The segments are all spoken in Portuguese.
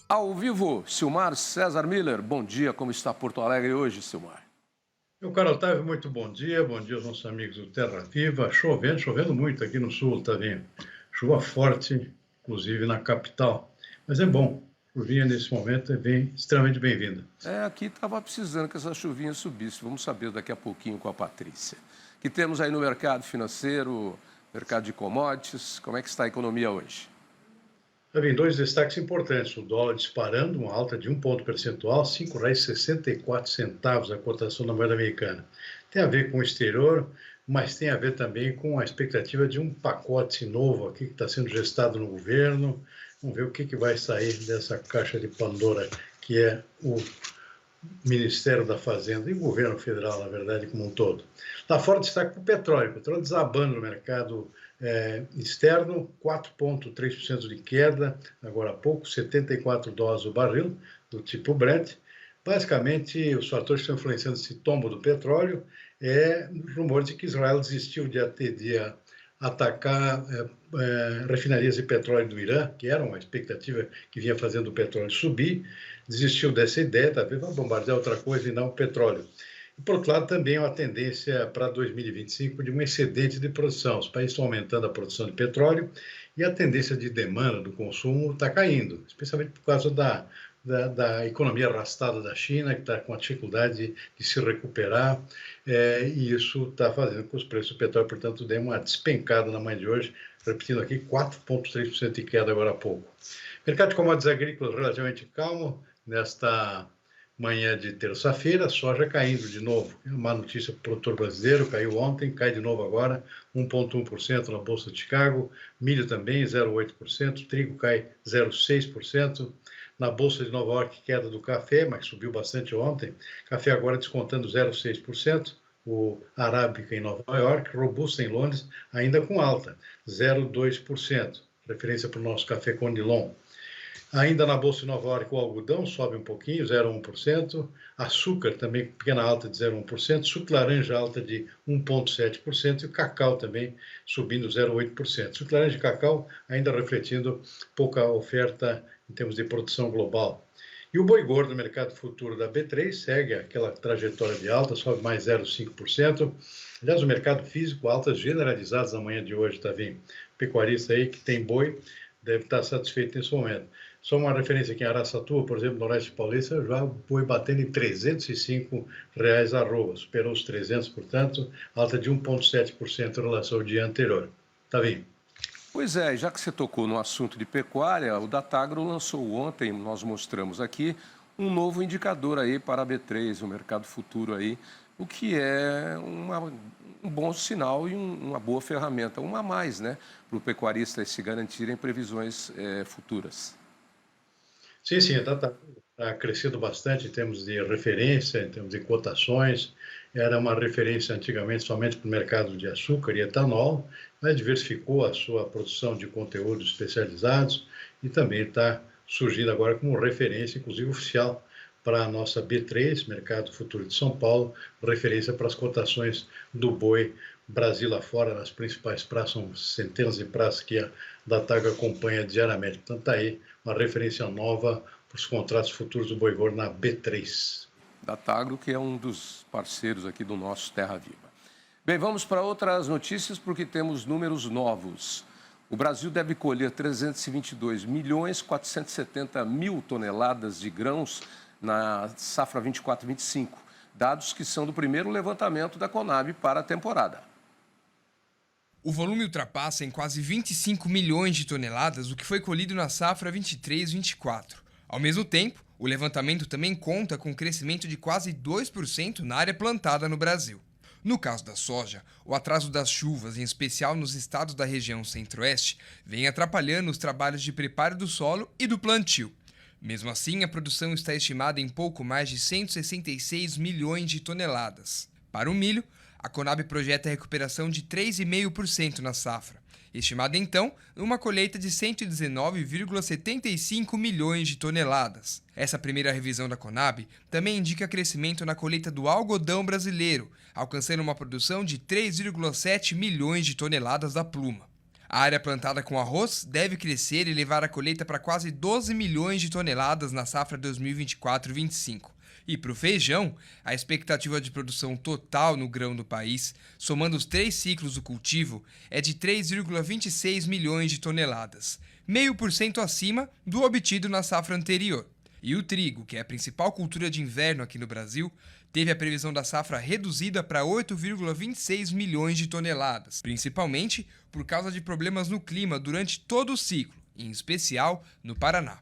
Ao vivo, Silmar César Miller. Bom dia, como está Porto Alegre hoje, Silmar? Meu caro Otávio, muito bom dia aos nossos amigos do Terra Viva. Chovendo muito aqui no sul, tá vendo? Chuva forte, inclusive na capital. Mas é bom, chuvinha nesse momento é bem, extremamente bem-vinda. Aqui estava precisando que essa chuvinha subisse. Vamos saber daqui a pouquinho com a Patrícia. Que temos aí no mercado financeiro, mercado de commodities, como é que está a economia hoje? Já vem dois destaques importantes: o dólar disparando, uma alta de 1 ponto percentual, R$ 5,64 a cotação da moeda americana. Tem a ver com o exterior, mas tem a ver também com a expectativa de um pacote novo aqui que está sendo gestado no governo. Vamos ver o que vai sair dessa caixa de Pandora, que é o Ministério da Fazenda e o governo federal, na verdade, como um todo. Lá fora destaque o petróleo desabando no mercado externo, 4,3% de queda, agora há pouco, US$ 74 o barril, do tipo Brent. Basicamente, os fatores que estão influenciando esse tombo do petróleo é o rumor de que Israel desistiu de atacar refinarias de petróleo do Irã, que era uma expectativa que vinha fazendo o petróleo subir, desistiu dessa ideia, talvez vai bombardear outra coisa e não o petróleo. E, por outro lado, também há uma tendência para 2025 de um excedente de produção. Os países estão aumentando a produção de petróleo e a tendência de demanda do consumo está caindo, especialmente por causa da economia arrastada da China, que está com a dificuldade de se recuperar, e isso está fazendo com que os preços do petróleo, portanto, deem uma despencada na manhã de hoje, repetindo aqui, 4,3% de queda agora há pouco. Mercado de commodities agrícolas relativamente calmo nesta manhã de terça-feira, soja caindo de novo. Uma notícia para o produtor brasileiro, caiu ontem, cai de novo agora, 1,1% na Bolsa de Chicago, milho também 0,8%, trigo cai 0,6%. Na Bolsa de Nova York, queda do café, mas subiu bastante ontem. Café agora descontando 0,6%. O Arábica em Nova York, Robusta em Londres, ainda com alta, 0,2%. Referência para o nosso café Conilon. Ainda na Bolsa de Nova York, o algodão sobe um pouquinho, 0,1%. Açúcar também, pequena alta de 0,1%. Suco laranja, alta de 1,7%. E o cacau também subindo 0,8%. Suco laranja e cacau ainda refletindo pouca oferta em termos de produção global. E o boi gordo no mercado futuro da B3 segue aquela trajetória de alta, sobe mais 0,5%. Aliás, o mercado físico, altas generalizadas na manhã de hoje, tá vindo. Pecuarista aí que tem boi deve estar satisfeito nesse momento. Só uma referência aqui em Araçatuba, por exemplo, no Oeste Paulista, já foi batendo em R$ 305 a arroba, superou os 300, portanto, alta de 1,7% em relação ao dia anterior. Tá vindo. Pois é, já que você tocou no assunto de pecuária, o Datagro lançou ontem, nós mostramos aqui, um novo indicador aí para a B3, o mercado futuro aí, o que é um bom sinal e uma boa ferramenta, uma a mais, né, para o pecuarista se garantirem previsões futuras. Sim, sim, tá crescendo bastante em termos de referência, em termos de cotações. Era uma referência antigamente somente para o mercado de açúcar e etanol, mas diversificou a sua produção de conteúdos especializados e também está surgindo agora como referência, inclusive oficial, para a nossa B3, Mercado Futuro de São Paulo, referência para as cotações do boi Brasil afora, nas principais praças, são centenas de praças que a Datago acompanha diariamente. Portanto, está aí uma referência nova para os contratos futuros do boi gordo na B3. Datagro, que é um dos parceiros aqui do nosso Terra Viva. Bem, vamos para outras notícias porque temos números novos. O Brasil deve colher 322 milhões 470 mil toneladas de grãos na safra 24-25, dados que são do primeiro levantamento da Conab para a temporada. O volume ultrapassa em quase 25 milhões de toneladas o que foi colhido na safra 23-24. Ao mesmo tempo, o levantamento também conta com um crescimento de quase 2% na área plantada no Brasil. No caso da soja, o atraso das chuvas, em especial nos estados da região centro-oeste, vem atrapalhando os trabalhos de preparo do solo e do plantio. Mesmo assim, a produção está estimada em pouco mais de 166 milhões de toneladas. Para o milho, a Conab projeta a recuperação de 3,5% na safra, estimada então uma colheita de 119,75 milhões de toneladas. Essa primeira revisão da Conab também indica crescimento na colheita do algodão brasileiro, alcançando uma produção de 3,7 milhões de toneladas da pluma. A área plantada com arroz deve crescer e levar a colheita para quase 12 milhões de toneladas na safra 2024-25. E para o feijão, a expectativa de produção total no grão do país, somando os 3 ciclos do cultivo, é de 3,26 milhões de toneladas, 0,5% acima do obtido na safra anterior. E o trigo, que é a principal cultura de inverno aqui no Brasil, teve a previsão da safra reduzida para 8,26 milhões de toneladas, principalmente por causa de problemas no clima durante todo o ciclo, em especial no Paraná.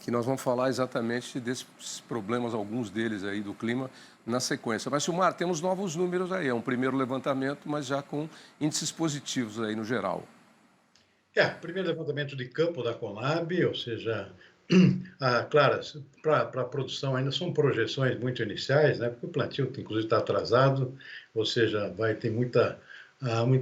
Que nós vamos falar exatamente desses problemas, alguns deles aí do clima, na sequência. Mas, Silmar, temos novos números aí, é um primeiro levantamento, mas já com índices positivos aí no geral. Primeiro levantamento de campo da Conab, ou seja, claro, para a produção ainda são projeções muito iniciais, né? Porque o plantio, inclusive, está atrasado, ou seja, vai ter muita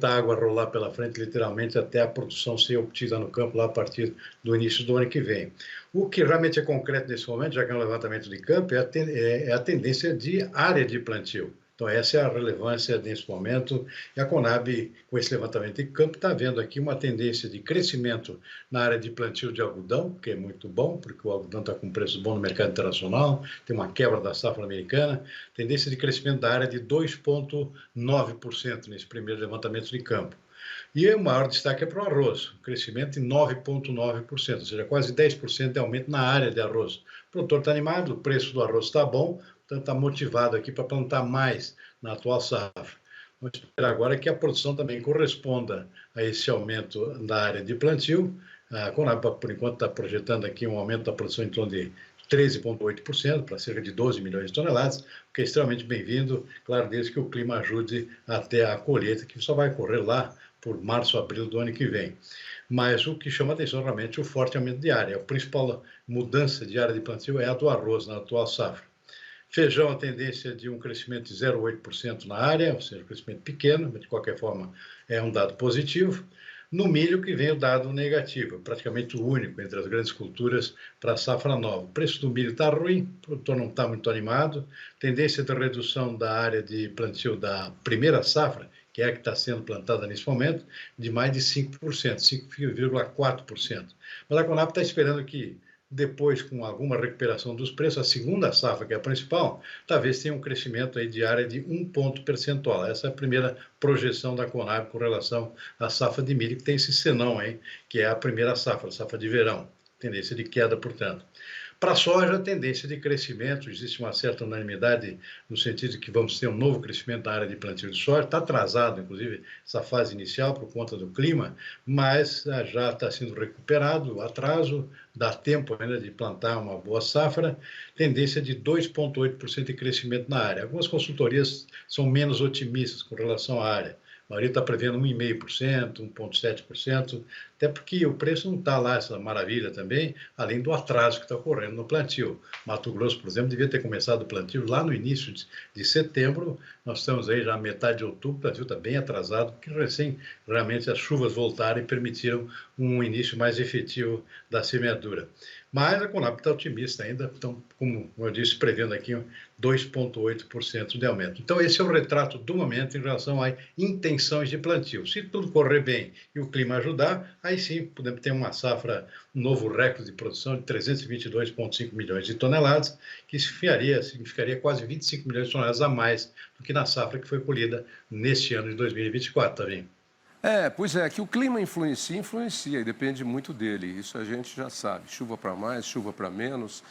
água a rolar pela frente, literalmente, até a produção ser obtida no campo lá a partir do início do ano que vem. O que realmente é concreto nesse momento, já que é um levantamento de campo, é a tendência de área de plantio. Então, essa é a relevância nesse momento. E a Conab, com esse levantamento de campo, está vendo aqui uma tendência de crescimento na área de plantio de algodão, que é muito bom, porque o algodão está com preço bom no mercado internacional, tem uma quebra da safra americana, tendência de crescimento da área de 2,9% nesse primeiro levantamento de campo. E o maior destaque é para o arroz, crescimento de 9,9%, ou seja, quase 10% de aumento na área de arroz. O produtor está animado, o preço do arroz está bom, então está motivado aqui para plantar mais na atual safra. Vamos esperar agora que a produção também corresponda a esse aumento da área de plantio. A Conab, por enquanto, está projetando aqui um aumento da produção em torno de 13,8%, para cerca de 12 milhões de toneladas, o que é extremamente bem-vindo, claro, desde que o clima ajude até a colheita, que só vai ocorrer lá por março, abril do ano que vem. Mas o que chama atenção realmente é o forte aumento de área. A principal mudança de área de plantio é a do arroz na atual safra. Feijão, a tendência de um crescimento de 0,8% na área, ou seja, um crescimento pequeno, mas de qualquer forma é um dado positivo. No milho que vem o dado negativo, praticamente o único entre as grandes culturas para a safra nova. O preço do milho está ruim, o produtor não está muito animado, tendência de redução da área de plantio da primeira safra, que é a que está sendo plantada nesse momento, de mais de 5%, 5,4%. Mas a Conab está esperando que depois, com alguma recuperação dos preços, a segunda safra, que é a principal, talvez tenha um crescimento aí de área de 1 ponto percentual. Essa é a primeira projeção da Conab com relação à safra de milho, que tem esse senão aí, que é a primeira safra, a safra de verão. Tendência de queda, portanto. Para a soja, a tendência de crescimento, existe uma certa unanimidade no sentido de que vamos ter um novo crescimento na área de plantio de soja. Está atrasado, inclusive, essa fase inicial por conta do clima, mas já está sendo recuperado o atraso, dá tempo ainda de plantar uma boa safra. Tendência de 2,8% de crescimento na área. Algumas consultorias são menos otimistas com relação à área. A maioria está prevendo 1,5%, 1,7%, até porque o preço não está lá essa maravilha também, além do atraso que está ocorrendo no plantio. Mato Grosso, por exemplo, devia ter começado o plantio lá no início de setembro, nós estamos aí já metade de outubro, o plantio está bem atrasado, porque realmente as chuvas voltaram e permitiram um início mais efetivo da semeadura. Mas a Conab está otimista ainda, então, como eu disse, prevendo aqui 2,8% de aumento. Então, esse é o retrato do momento em relação a intenções de plantio. Se tudo correr bem e o clima ajudar, aí sim podemos ter uma safra, um novo recorde de produção de 322,5 milhões de toneladas, que significaria quase 25 milhões de toneladas a mais do que na safra que foi colhida neste ano de 2024, tá vendo? Pois é, que o clima influencia e depende muito dele, isso a gente já sabe, chuva para mais, chuva para menos.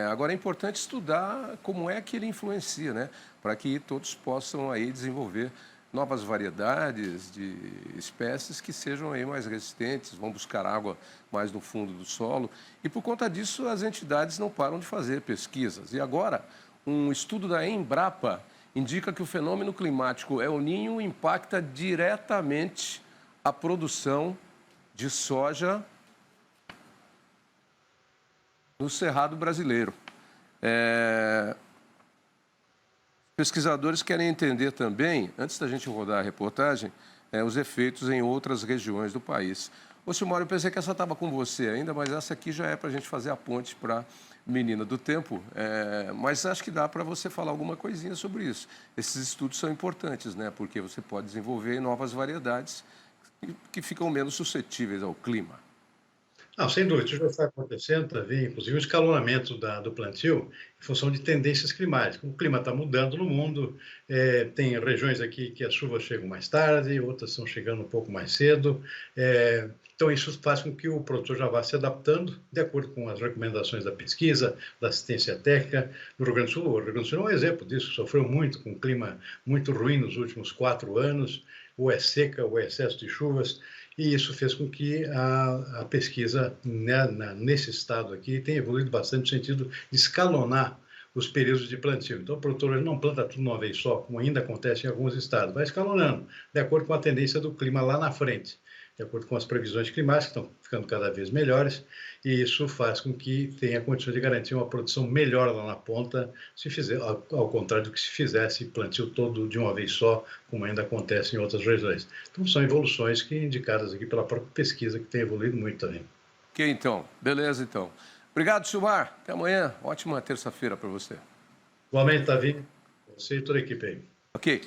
Agora é importante estudar como é que ele influencia, né? Para que todos possam aí desenvolver novas variedades de espécies que sejam aí mais resistentes, vão buscar água mais no fundo do solo. E por conta disso as entidades não param de fazer pesquisas. E agora, um estudo da Embrapa indica que o fenômeno climático El Niño impacta diretamente a produção de soja no Cerrado brasileiro. Pesquisadores querem entender também, antes da gente rodar a reportagem, os efeitos em outras regiões do país. Ô, Silmar, eu pensei que essa estava com você ainda, mas essa aqui já é para a gente fazer a ponte para Menina do Tempo, mas acho que dá para você falar alguma coisinha sobre isso. Esses estudos são importantes, né? Porque você pode desenvolver novas variedades que ficam menos suscetíveis ao clima. Não, sem dúvida, isso já está acontecendo, está vendo, inclusive, o escalonamento do plantio em função de tendências climáticas. O clima está mudando no mundo, tem regiões aqui que as chuvas chegam mais tarde, outras estão chegando um pouco mais cedo. Então, isso faz com que o produtor já vá se adaptando de acordo com as recomendações da pesquisa, da assistência técnica. No Rio Grande do Sul, o Rio Grande do Sul é um exemplo disso, sofreu muito com um clima muito ruim nos últimos 4 anos, ou é seca, ou é excesso de chuvas, e isso fez com que a pesquisa, né, nesse estado aqui tenha evoluído bastante no sentido de escalonar os períodos de plantio. Então, o produtor ele não planta tudo de uma vez só, como ainda acontece em alguns estados, vai escalonando, de acordo com a tendência do clima lá na frente, de acordo com as previsões climáticas, que estão ficando cada vez melhores, e isso faz com que tenha condições de garantir uma produção melhor lá na ponta, se fizer, ao contrário do que se fizesse plantio todo de uma vez só, como ainda acontece em outras regiões. Então, são evoluções que indicadas aqui pela própria pesquisa, que tem evoluído muito também. Ok, então. Beleza, então. Obrigado, Silmar. Até amanhã. Ótima terça-feira para você. Igualmente, Tavinho, você e toda a equipe aí. Ok.